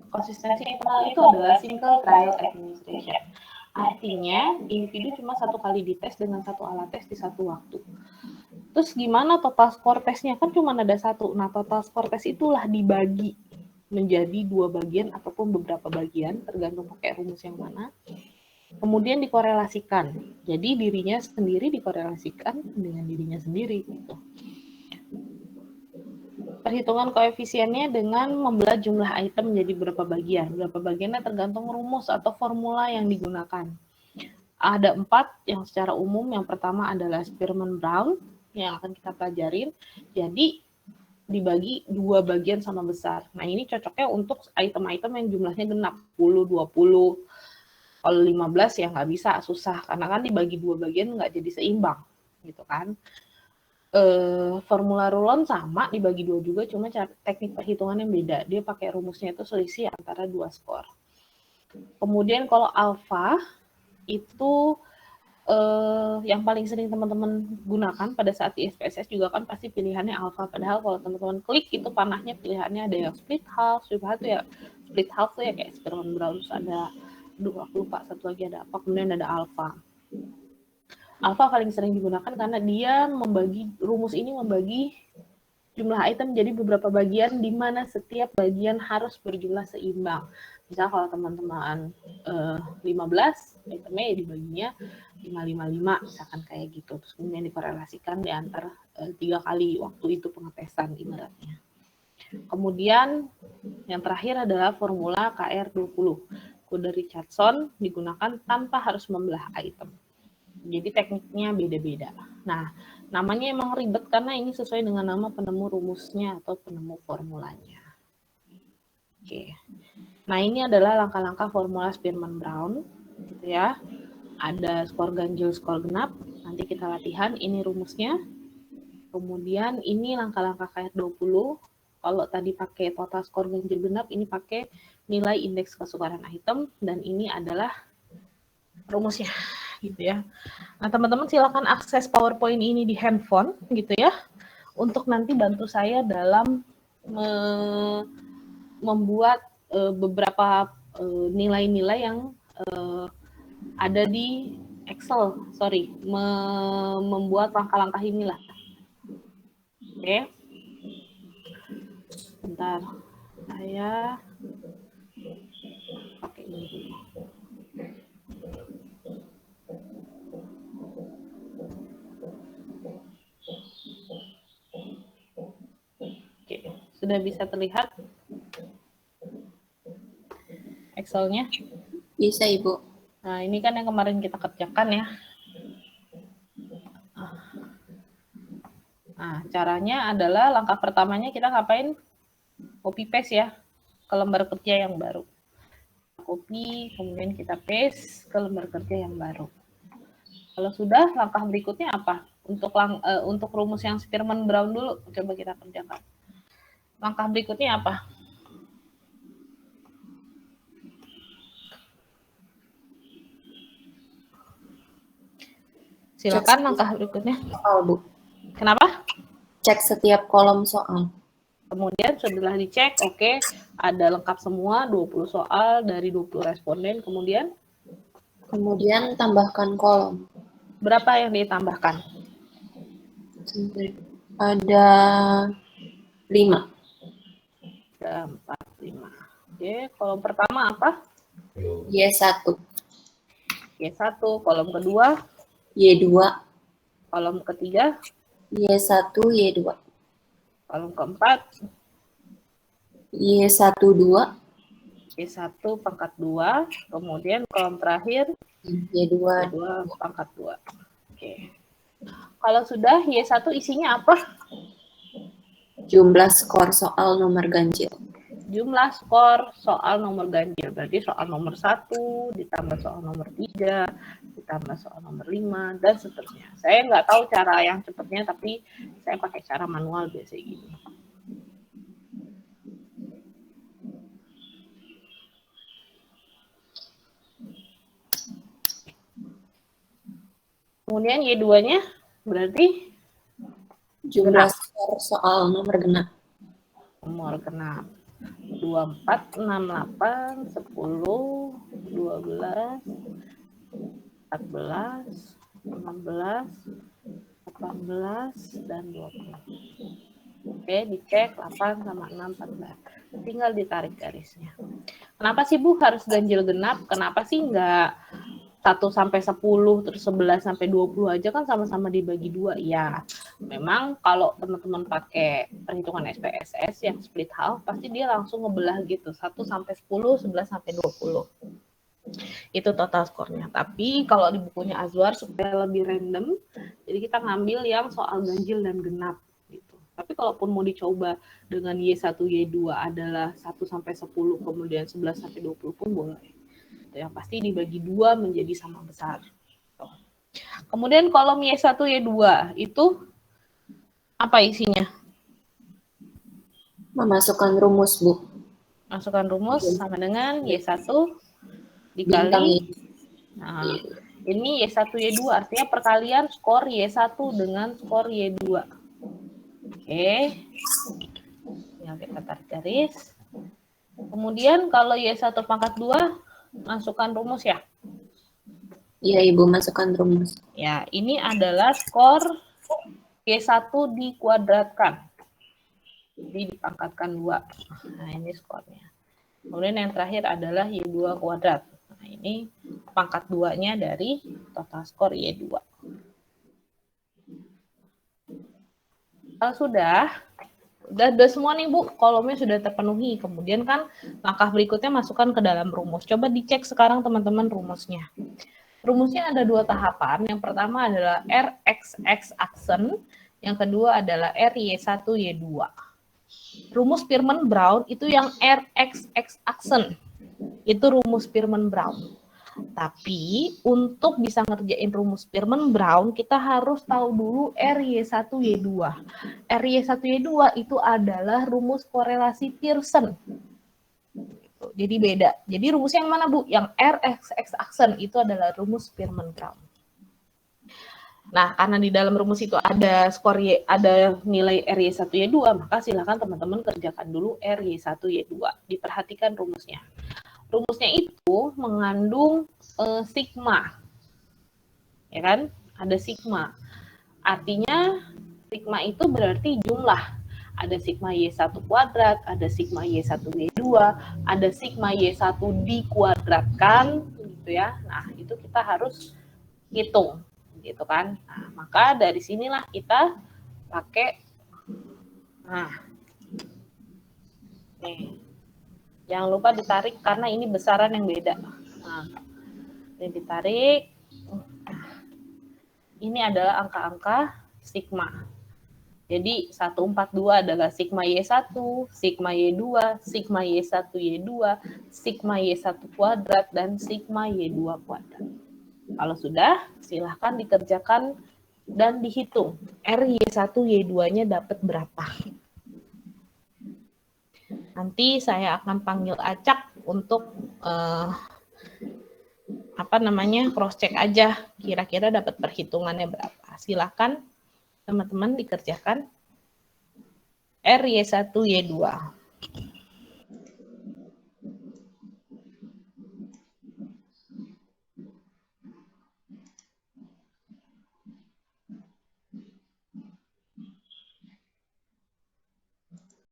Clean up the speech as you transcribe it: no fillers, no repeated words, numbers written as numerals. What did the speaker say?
konsistensi internal itu adalah single trial administration. Artinya, individu cuma satu kali dites dengan satu alat tes di satu waktu. Terus gimana total skor tesnya? Kan cuma ada satu. Nah, total skor tes itulah dibagi menjadi 2 bagian ataupun beberapa bagian, tergantung pakai rumus yang mana. Kemudian dikorelasikan. Jadi dirinya sendiri dikorelasikan dengan dirinya sendiri. Gitu. Perhitungan koefisiennya dengan membelah jumlah item menjadi berapa bagian. Berapa bagiannya tergantung rumus atau formula yang digunakan. Ada 4 yang secara umum. Yang pertama adalah Spearman-Brown yang akan kita pelajarin. Jadi dibagi 2 bagian sama besar. Nah, ini cocoknya untuk item-item yang jumlahnya genap, 10, 20. Kalau 15 ya nggak bisa, susah. Karena kan dibagi 2 bagian nggak jadi seimbang. Gitu kan. Formula rulon sama, dibagi 2 juga, cuma teknik perhitungannya beda. Dia pakai rumusnya itu selisih antara 2 skor. Kemudian kalau alfa, itu yang paling sering teman-teman gunakan pada saat di SPSS juga kan pasti pilihannya alfa. Padahal kalau teman-teman klik itu panahnya pilihannya ada yang split half tuh ya split half tuh ya kayak Spearman-Brown, ada aku lupa satu lagi ada apa, kemudian ada alfa. Alfa paling sering digunakan karena dia rumus ini membagi jumlah item jadi beberapa bagian di mana setiap bagian harus berjumlah seimbang. Misal kalau teman-teman 15 itemnya ya dibaginya 555 misalkan kayak gitu. Terus kemudian dikorelasikan di antara 3 kali waktu itu pengetesan ibaratnya. Kemudian yang terakhir adalah formula KR20. Kode Richardson digunakan tanpa harus membelah item. Jadi tekniknya beda-beda. Nah, namanya emang ribet karena ini sesuai dengan nama penemu rumusnya atau penemu formulanya. Oke. Nah, ini adalah langkah-langkah formula Spearman-Brown gitu ya. Ada skor ganjil, skor genap. Nanti kita latihan, ini rumusnya. Kemudian ini langkah-langkah KR20. Kalau tadi pakai total skor ganjil genap, ini pakai nilai indeks kesukaran item dan ini adalah rumusnya gitu ya. Nah, teman-teman silakan akses PowerPoint ini di handphone gitu ya, untuk nanti bantu saya dalam membuat beberapa nilai-nilai yang ada di Excel, membuat langkah-langkah inilah. Oke. Bentar, saya pakai ini dulu. Sudah bisa terlihat Excel-nya? Bisa, Ibu. Nah, ini kan yang kemarin kita kerjakan ya. Nah, caranya adalah langkah pertamanya kita ngapain? Copy paste ya ke lembar kerja yang baru. Copy, kemudian kita paste ke lembar kerja yang baru. Kalau sudah, langkah berikutnya apa? Untuk rumus yang Spearman-Brown dulu, coba kita kerjakan. Langkah berikutnya apa? Silakan langkah berikutnya. Soal, Bu. Kenapa? Cek setiap kolom soal. Kemudian setelah dicek, oke, ada lengkap semua, 20 soal dari 20 responden. Kemudian tambahkan kolom. Berapa yang ditambahkan? Ada 5. Ada 4, 5. Oke, kolom pertama apa? Y1. Y1, kolom kedua? Y2. Kolom ketiga? Y1, Y2. Kolom keempat? Y1, 2. Y1 pangkat 2. Kemudian kolom terakhir? Y2 pangkat 2. Oke. Kalau sudah, Y1 isinya apa? Jumlah skor soal nomor ganjil. Jumlah skor soal nomor ganjil. Berarti soal nomor 1, ditambah soal nomor 3, ditambah soal nomor 5, dan seterusnya. Saya nggak tahu cara yang cepatnya, tapi saya pakai cara manual biasanya gitu. Kemudian Y2-nya berarti jumlah skor soal nomor genap. Nomor genap. 2 24, 68, 10, 12, 14, 16, 18, dan 20. Oke, dicek 8 sama 6, 14. Tinggal ditarik garisnya. Kenapa sih Bu harus ganjil genap? Kenapa sih nggak 1 sampai 10, terus 11 sampai 20 aja kan sama-sama dibagi 2? Ya, memang kalau teman-teman pakai perhitungan SPSS yang split half, pasti dia langsung ngebelah gitu, 1 sampai 10, 11 sampai 20. Itu total skornya. Tapi kalau di bukunya Azwar supaya lebih random, jadi kita ngambil yang soal ganjil dan genap gitu. Tapi kalaupun mau dicoba dengan Y1, Y2 adalah 1 sampai 10, kemudian 11 sampai 20 pun boleh. Yang pasti dibagi 2 menjadi sama besar. Kemudian kolom Y1, Y2 itu apa isinya? Memasukkan rumus, Bu. Masukkan rumus sama dengan Y1 Bintang dikali. Y. Nah, ini Y1, Y2 artinya perkalian skor Y1 dengan skor Y2. Oke. Tinggal kita tarik garis. Kemudian kalau Y1 pangkat 2, masukkan rumus ya. Iya, Ibu, masukkan rumus. Ya, ini adalah skor Y1 dikuadratkan. Jadi dipangkatkan 2. Nah, ini skornya. Kemudian yang terakhir adalah Y2 kuadrat. Nah, ini pangkat 2-nya dari total skor Y2. Kalau sudah semua nih Bu, kolomnya sudah terpenuhi. Kemudian kan langkah berikutnya masukkan ke dalam rumus. Coba dicek sekarang teman-teman rumusnya. Rumusnya ada 2 tahapan. Yang pertama adalah RXX aksen, yang kedua adalah RY1Y2. Rumus Pearman-Brown itu yang RXX aksen. Itu rumus Pearman-Brown. Tapi untuk bisa ngerjain rumus Pearman-Brown, kita harus tahu dulu RY1Y2. RY1Y2 itu adalah rumus korelasi Pearson. Jadi beda. Jadi rumusnya yang mana, Bu? Yang RXX aksen itu adalah rumus Pearman-Brown. Nah, karena di dalam rumus itu ada skor ada nilai RY1Y2, maka silakan teman-teman kerjakan dulu RY1Y2. Diperhatikan rumusnya. Rumusnya itu mengandung sigma. Ya kan? Ada sigma. Artinya sigma itu berarti jumlah. Ada sigma Y1 kuadrat, ada sigma Y1Y2, ada sigma Y1 dikuadratkan gitu ya. Nah, itu kita harus hitung gitu kan. Nah, maka dari sinilah kita pakai nih. Jangan lupa ditarik karena ini besaran yang beda. Nah, ini ditarik. Ini adalah angka-angka sigma. Jadi 142 adalah sigma Y1, sigma Y2, sigma Y1 Y2, sigma Y1 kuadrat, dan sigma Y2 kuadrat. Kalau sudah, silahkan dikerjakan dan dihitung. RY1 Y2-nya dapat berapa. Nanti saya akan panggil Acak untuk cross check aja kira-kira dapat perhitungannya berapa. Silakan teman-teman dikerjakan RY1 Y2.